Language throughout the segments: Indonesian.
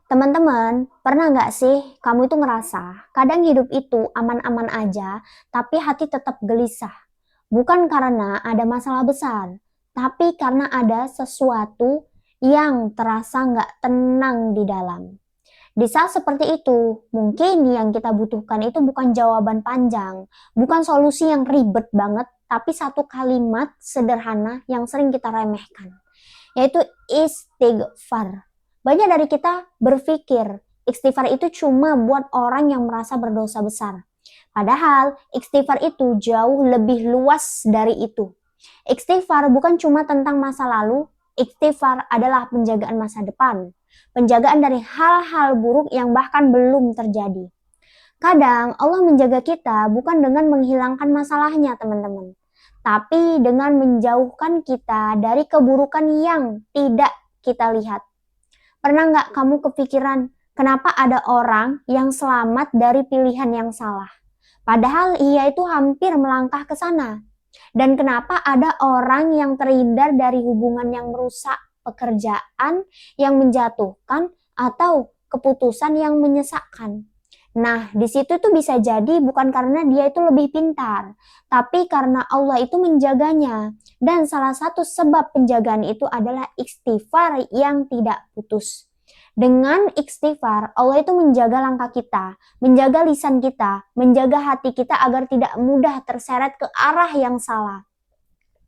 Teman-teman, pernah nggak sih kamu itu ngerasa kadang hidup itu aman-aman aja, tapi hati tetap gelisah? Bukan karena ada masalah besar, tapi karena ada sesuatu yang terasa nggak tenang di dalam. Di saat seperti itu, mungkin yang kita butuhkan itu bukan jawaban panjang, bukan solusi yang ribet banget, tapi satu kalimat sederhana yang sering kita remehkan, yaitu istighfar. Banyak dari kita berpikir istighfar itu cuma buat orang yang merasa berdosa besar. Padahal istighfar itu jauh lebih luas dari itu. Istighfar bukan cuma tentang masa lalu, istighfar adalah penjagaan masa depan. Penjagaan dari hal-hal buruk yang bahkan belum terjadi. Kadang Allah menjaga kita bukan dengan menghilangkan masalahnya, teman-teman, tapi dengan menjauhkan kita dari keburukan yang tidak kita lihat. Pernah nggak kamu kepikiran kenapa ada orang yang selamat dari pilihan yang salah? Padahal ia itu hampir melangkah ke sana. Dan kenapa ada orang yang terhindar dari hubungan yang merusak, pekerjaan yang menjatuhkan, atau keputusan yang menyesakkan? Nah, di situ tuh bisa jadi bukan karena dia itu lebih pintar, tapi karena Allah itu menjaganya. Dan salah satu sebab penjagaan itu adalah istighfar yang tidak putus. Dengan istighfar, Allah itu menjaga langkah kita, menjaga lisan kita, menjaga hati kita agar tidak mudah terseret ke arah yang salah.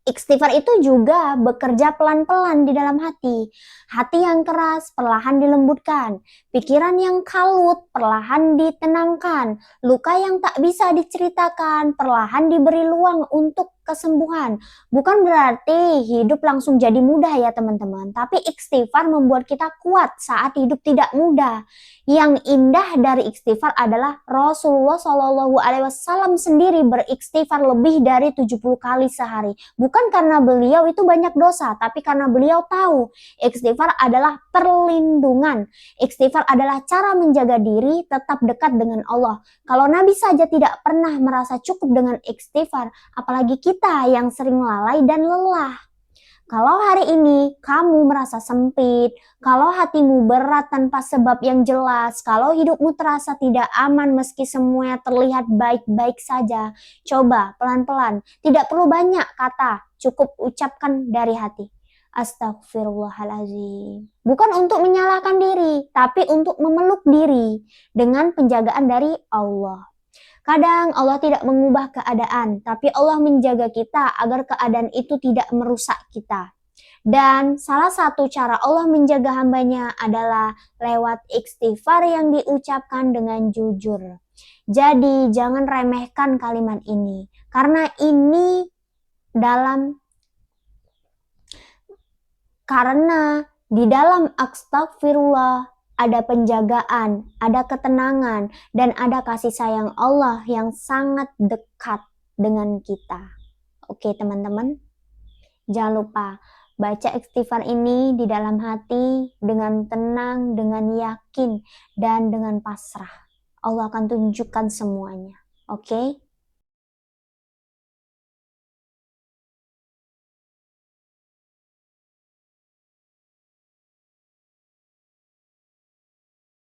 Istighfar itu juga bekerja pelan-pelan di dalam hati. Hati yang keras perlahan dilembutkan. Pikiran yang kalut perlahan ditenangkan. Luka yang tak bisa diceritakan perlahan diberi luang untuk kesembuhan. Bukan berarti hidup langsung jadi mudah ya teman-teman. Tapi istighfar membuat kita kuat saat hidup tidak mudah. Yang indah dari istighfar adalah Rasulullah SAW sendiri beristighfar lebih dari 70 kali sehari. Bukan karena beliau itu banyak dosa, tapi karena beliau tahu istighfar adalah perlindungan. Istighfar adalah cara menjaga diri tetap dekat dengan Allah. Kalau Nabi saja tidak pernah merasa cukup dengan istighfar, apalagi kita yang sering lalai dan lelah. Kalau hari ini kamu merasa sempit, kalau hatimu berat tanpa sebab yang jelas, kalau hidupmu terasa tidak aman meski semuanya terlihat baik-baik saja, coba pelan-pelan, tidak perlu banyak kata, cukup ucapkan dari hati. Astagfirullahaladzim. Bukan untuk menyalahkan diri, tapi untuk memeluk diri dengan penjagaan dari Allah. Kadang Allah tidak mengubah keadaan, tapi Allah menjaga kita agar keadaan itu tidak merusak kita. Dan salah satu cara Allah menjaga hambanya adalah lewat istighfar yang diucapkan dengan jujur. Jadi jangan remehkan kalimat ini, karena ini dalam di dalam astagfirullah ada penjagaan, ada ketenangan, dan ada kasih sayang Allah yang sangat dekat dengan kita. Oke teman-teman, jangan lupa baca istighfar ini di dalam hati dengan tenang, dengan yakin, dan dengan pasrah. Allah akan tunjukkan semuanya. Oke?